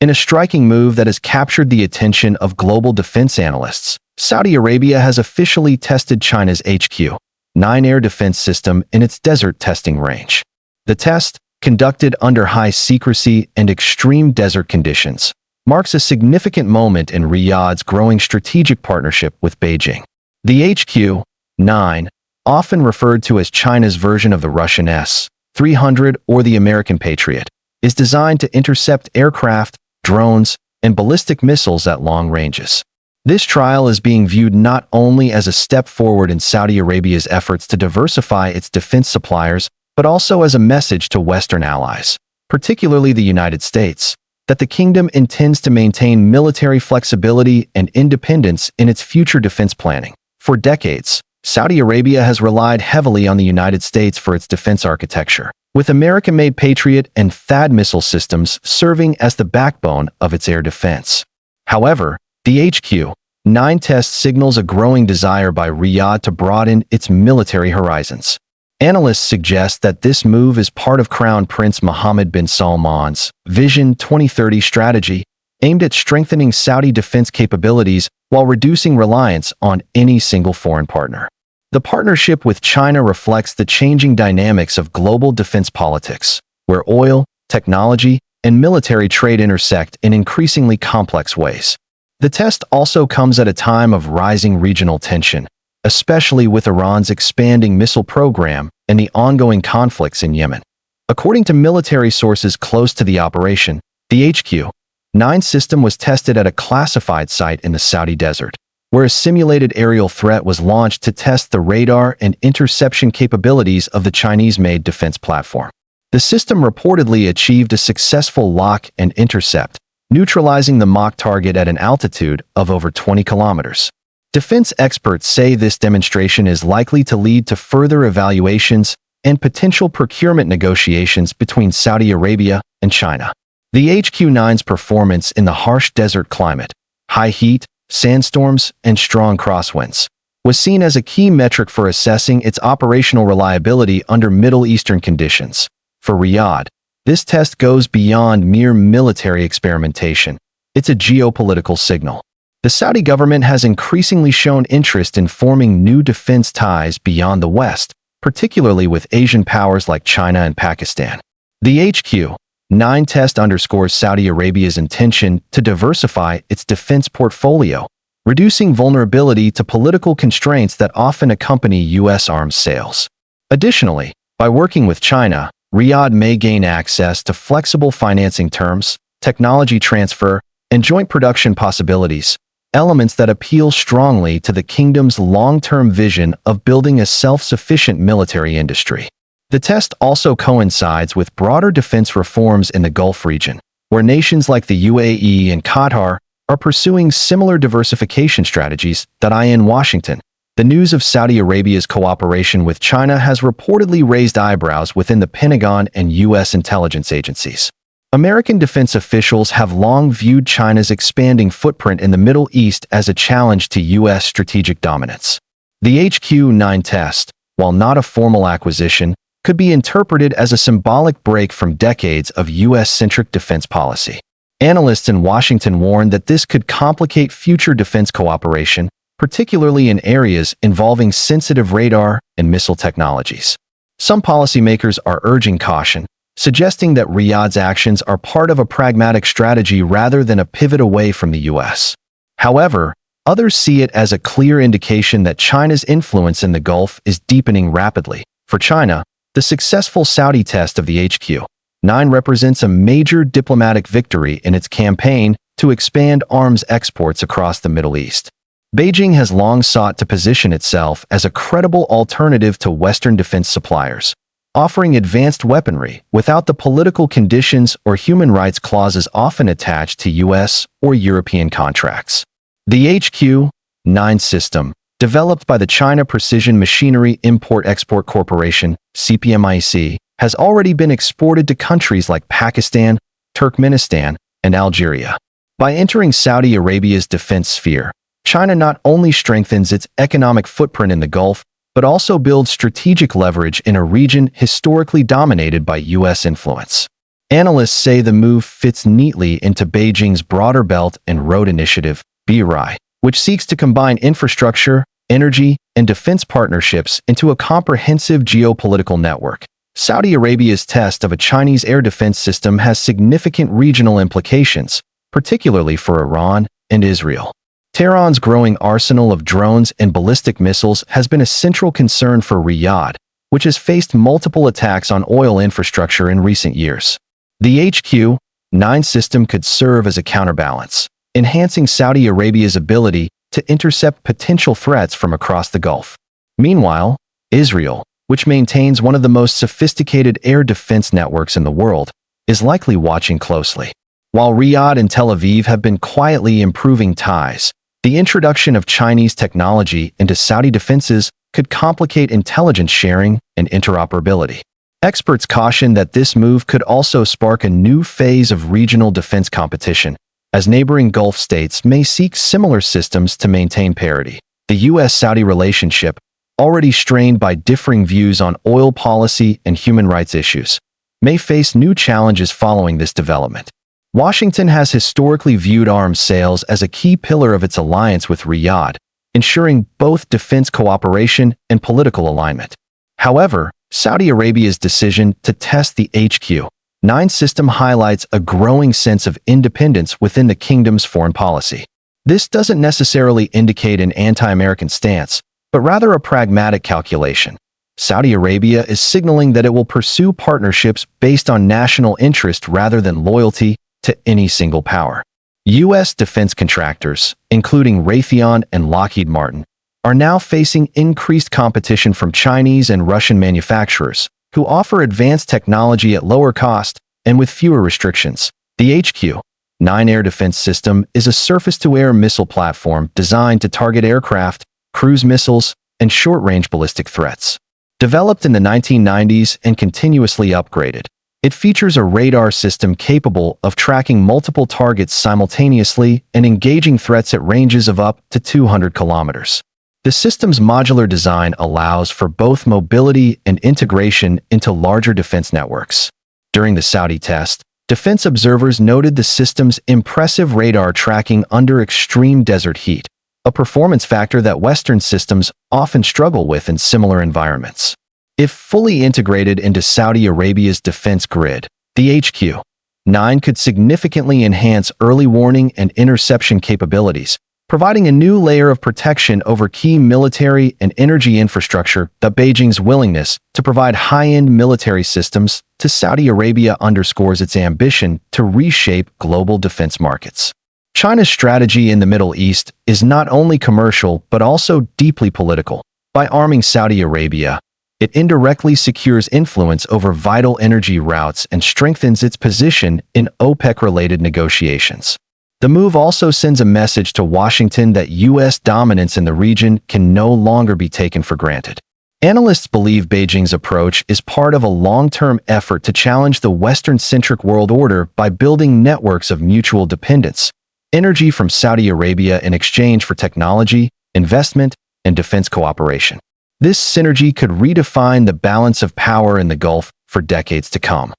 In a striking move that has captured the attention of global defense analysts, Saudi Arabia has officially tested China's HQ-9 air defense system in its desert testing range. The test, conducted under high secrecy and extreme desert conditions, marks a significant moment in Riyadh's growing strategic partnership with Beijing. The HQ-9, often referred to as China's version of the Russian S-300 or the American Patriot, is designed to intercept aircraft, drones, and ballistic missiles at long ranges. This trial is being viewed not only as a step forward in Saudi Arabia's efforts to diversify its defense suppliers, but also as a message to Western allies, particularly the United States, that the kingdom intends to maintain military flexibility and independence in its future defense planning. For decades, Saudi Arabia has relied heavily on the United States for its defense architecture, with American-made Patriot and THAAD missile systems serving as the backbone of its air defense. However, the HQ-9 test signals a growing desire by Riyadh to broaden its military horizons. Analysts suggest that this move is part of Crown Prince Mohammed bin Salman's Vision 2030 strategy, aimed at strengthening Saudi defense capabilities while reducing reliance on any single foreign partner. The partnership with China reflects the changing dynamics of global defense politics, where oil, technology, and military trade intersect in increasingly complex ways. The test also comes at a time of rising regional tension, especially with Iran's expanding missile program and the ongoing conflicts in Yemen. According to military sources close to the operation, the HQ-9 system was tested at a classified site in the Saudi desert, where a simulated aerial threat was launched to test the radar and interception capabilities of the Chinese-made defense platform. The system reportedly achieved a successful lock and intercept, neutralizing the mock target at an altitude of over 20 kilometers. Defense experts say this demonstration is likely to lead to further evaluations and potential procurement negotiations between Saudi Arabia and China. The HQ-9's performance in the harsh desert climate, high heat, sandstorms, and strong crosswinds, was seen as a key metric for assessing its operational reliability under Middle Eastern conditions. For Riyadh, this test goes beyond mere military experimentation. It's a geopolitical signal. The Saudi government has increasingly shown interest in forming new defense ties beyond the West, particularly with Asian powers like China and Pakistan. The HQ-9 test underscores Saudi Arabia's intention to diversify its defense portfolio, reducing vulnerability to political constraints that often accompany U.S. arms sales. Additionally, by working with China, Riyadh may gain access to flexible financing terms, technology transfer, and joint production possibilities, elements that appeal strongly to the kingdom's long-term vision of building a self-sufficient military industry. The test also coincides with broader defense reforms in the Gulf region, where nations like the UAE and Qatar are pursuing similar diversification strategies. In Washington, the news of Saudi Arabia's cooperation with China has reportedly raised eyebrows within the Pentagon and U.S. intelligence agencies. American defense officials have long viewed China's expanding footprint in the Middle East as a challenge to U.S. strategic dominance. The HQ-9 test, while not a formal acquisition, could be interpreted as a symbolic break from decades of U.S.-centric defense policy. Analysts in Washington warn that this could complicate future defense cooperation, particularly in areas involving sensitive radar and missile technologies. Some policymakers are urging caution, suggesting that Riyadh's actions are part of a pragmatic strategy rather than a pivot away from the U.S. However, others see it as a clear indication that China's influence in the Gulf is deepening rapidly. For China, the successful Saudi test of the HQ-9 represents a major diplomatic victory in its campaign to expand arms exports across the Middle East. Beijing has long sought to position itself as a credible alternative to Western defense suppliers, offering advanced weaponry without the political conditions or human rights clauses often attached to U.S. or European contracts. The HQ-9 system, developed by the China Precision Machinery Import-Export Corporation, CPMIC, has already been exported to countries like Pakistan, Turkmenistan, and Algeria. By entering Saudi Arabia's defense sphere, China not only strengthens its economic footprint in the Gulf, but also builds strategic leverage in a region historically dominated by U.S. influence. Analysts say the move fits neatly into Beijing's broader Belt and Road Initiative, BRI, which seeks to combine infrastructure, energy, and defense partnerships into a comprehensive geopolitical network. Saudi Arabia's test of a Chinese air defense system has significant regional implications, particularly for Iran and Israel. Tehran's growing arsenal of drones and ballistic missiles has been a central concern for Riyadh, which has faced multiple attacks on oil infrastructure in recent years. The HQ-9 system could serve as a counterbalance, enhancing Saudi Arabia's ability to intercept potential threats from across the Gulf. Meanwhile, Israel, which maintains one of the most sophisticated air defense networks in the world, is likely watching closely. While Riyadh and Tel Aviv have been quietly improving ties, the introduction of Chinese technology into Saudi defenses could complicate intelligence sharing and interoperability. Experts caution that this move could also spark a new phase of regional defense competition, as neighboring Gulf states may seek similar systems to maintain parity. The U.S. Saudi relationship, already strained by differing views on oil policy and human rights issues, may face new challenges following this development. Washington has historically viewed arms sales as a key pillar of its alliance with Riyadh, ensuring both defense cooperation and political alignment. However, Saudi Arabia's decision to test the HQ-9 system highlights a growing sense of independence within the kingdom's foreign policy. This doesn't necessarily indicate an anti-American stance, but rather a pragmatic calculation. Saudi Arabia is signaling that it will pursue partnerships based on national interest rather than loyalty to any single power. U.S. defense contractors, including Raytheon and Lockheed Martin, are now facing increased competition from Chinese and Russian manufacturers, who offer advanced technology at lower cost and with fewer restrictions. The HQ-9 air defense system is a surface-to-air missile platform designed to target aircraft, cruise missiles, and short-range ballistic threats. Developed in the 1990s and continuously upgraded, it features a radar system capable of tracking multiple targets simultaneously and engaging threats at ranges of up to 200 kilometers. The system's modular design allows for both mobility and integration into larger defense networks. During the Saudi test, defense observers noted the system's impressive radar tracking under extreme desert heat, a performance factor that Western systems often struggle with in similar environments. If fully integrated into Saudi Arabia's defense grid, the HQ-9 could significantly enhance early warning and interception capabilities, providing a new layer of protection over key military and energy infrastructure. That Beijing's willingness to provide high-end military systems to Saudi Arabia underscores its ambition to reshape global defense markets. China's strategy in the Middle East is not only commercial but also deeply political. By arming Saudi Arabia, it indirectly secures influence over vital energy routes and strengthens its position in OPEC-related negotiations. The move also sends a message to Washington that U.S. dominance in the region can no longer be taken for granted. Analysts believe Beijing's approach is part of a long-term effort to challenge the Western-centric world order by building networks of mutual dependence, energy from Saudi Arabia in exchange for technology, investment, and defense cooperation. This synergy could redefine the balance of power in the Gulf for decades to come.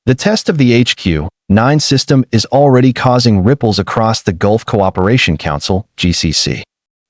The test of the HQ-9 system is already causing ripples across the Gulf Cooperation Council, GCC.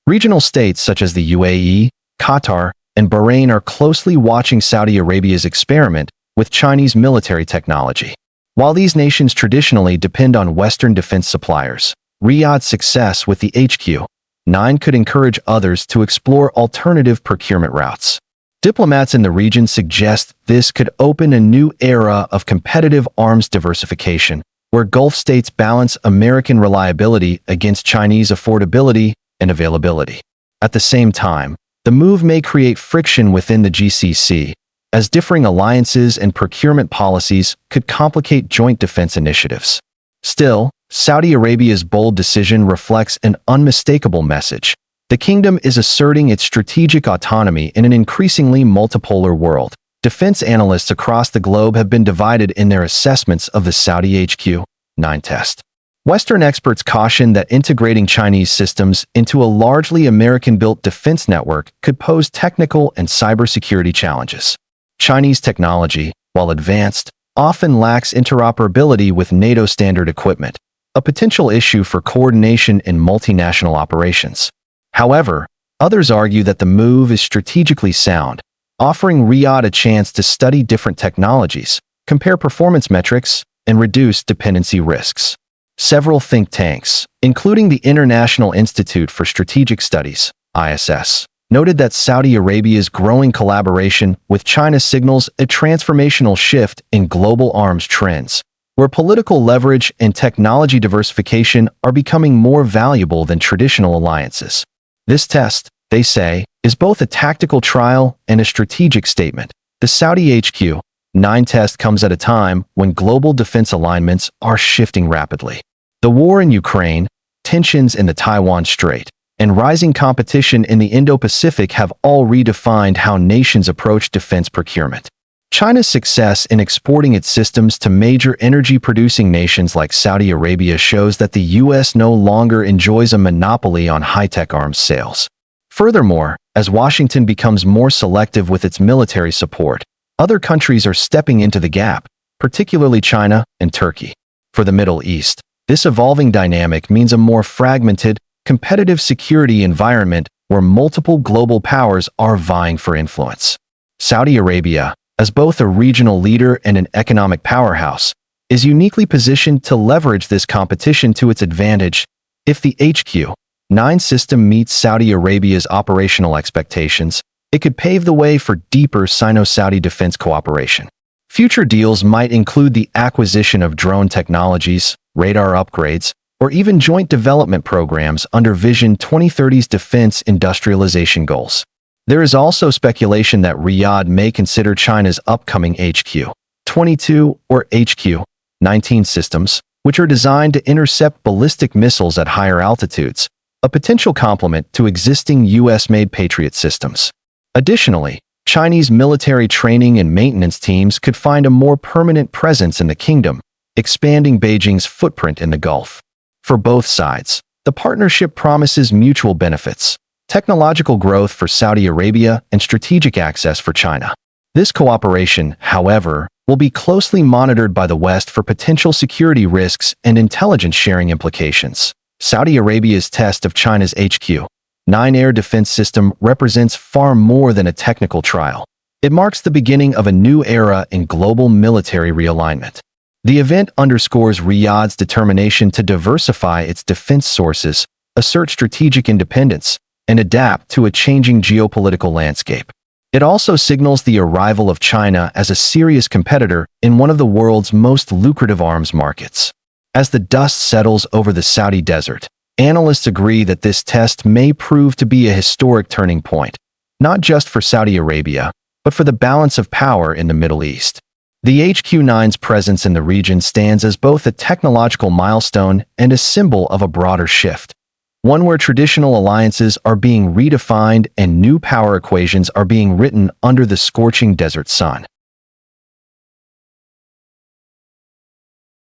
Regional states such as the UAE, Qatar, and Bahrain are closely watching Saudi Arabia's experiment with Chinese military technology. While these nations traditionally depend on Western defense suppliers, Riyadh's success with the HQ-9 could encourage others to explore alternative procurement routes. Diplomats in the region suggest this could open a new era of competitive arms diversification, where Gulf states balance American reliability against Chinese affordability and availability. At the same time, the move may create friction within the GCC, as differing alliances and procurement policies could complicate joint defense initiatives. Still, Saudi Arabia's bold decision reflects an unmistakable message. The kingdom is asserting its strategic autonomy in an increasingly multipolar world. Defense analysts across the globe have been divided in their assessments of the Saudi HQ-9 test. Western experts caution that integrating Chinese systems into a largely American-built defense network could pose technical and cybersecurity challenges. Chinese technology, while advanced, often lacks interoperability with NATO standard equipment, a potential issue for coordination in multinational operations. However, others argue that the move is strategically sound, offering Riyadh a chance to study different technologies, compare performance metrics, and reduce dependency risks. Several think tanks, including the International Institute for Strategic Studies, ISS, noted that Saudi Arabia's growing collaboration with China signals a transformational shift in global arms trends, where political leverage and technology diversification are becoming more valuable than traditional alliances. This test, they say, is both a tactical trial and a strategic statement. The Saudi HQ-9 test comes at a time when global defense alignments are shifting rapidly. The war in Ukraine, tensions in the Taiwan Strait, and rising competition in the Indo-Pacific have all redefined how nations approach defense procurement. China's success in exporting its systems to major energy-producing nations like Saudi Arabia shows that the U.S. no longer enjoys a monopoly on high-tech arms sales. Furthermore, as Washington becomes more selective with its military support, other countries are stepping into the gap, particularly China and Turkey. For the Middle East, this evolving dynamic means a more fragmented, competitive security environment where multiple global powers are vying for influence. Saudi Arabia, as both a regional leader and an economic powerhouse, is uniquely positioned to leverage this competition to its advantage. If the HQ-9 system meets Saudi Arabia's operational expectations, it could pave the way for deeper Sino-Saudi defense cooperation. Future deals might include the acquisition of drone technologies, radar upgrades, or even joint development programs under Vision 2030's defense industrialization goals. There is also speculation that Riyadh may consider China's upcoming HQ-22 or HQ-19 systems, which are designed to intercept ballistic missiles at higher altitudes, a potential complement to existing U.S.-made Patriot systems. Additionally, Chinese military training and maintenance teams could find a more permanent presence in the kingdom, expanding Beijing's footprint in the Gulf. For both sides, the partnership promises mutual benefits: technological growth for Saudi Arabia and strategic access for China. This cooperation, however, will be closely monitored by the West for potential security risks and intelligence sharing implications. Saudi Arabia's test of China's HQ-9 air defense system represents far more than a technical trial. It marks the beginning of a new era in global military realignment. The event underscores Riyadh's determination to diversify its defense sources, assert strategic independence, and adapt to a changing geopolitical landscape. It also signals the arrival of China as a serious competitor in one of the world's most lucrative arms markets. As the dust settles over the Saudi desert, analysts agree that this test may prove to be a historic turning point, not just for Saudi Arabia, but for the balance of power in the Middle East. The HQ-9's presence in the region stands as both a technological milestone and a symbol of a broader shift, one where traditional alliances are being redefined and new power equations are being written under the scorching desert sun.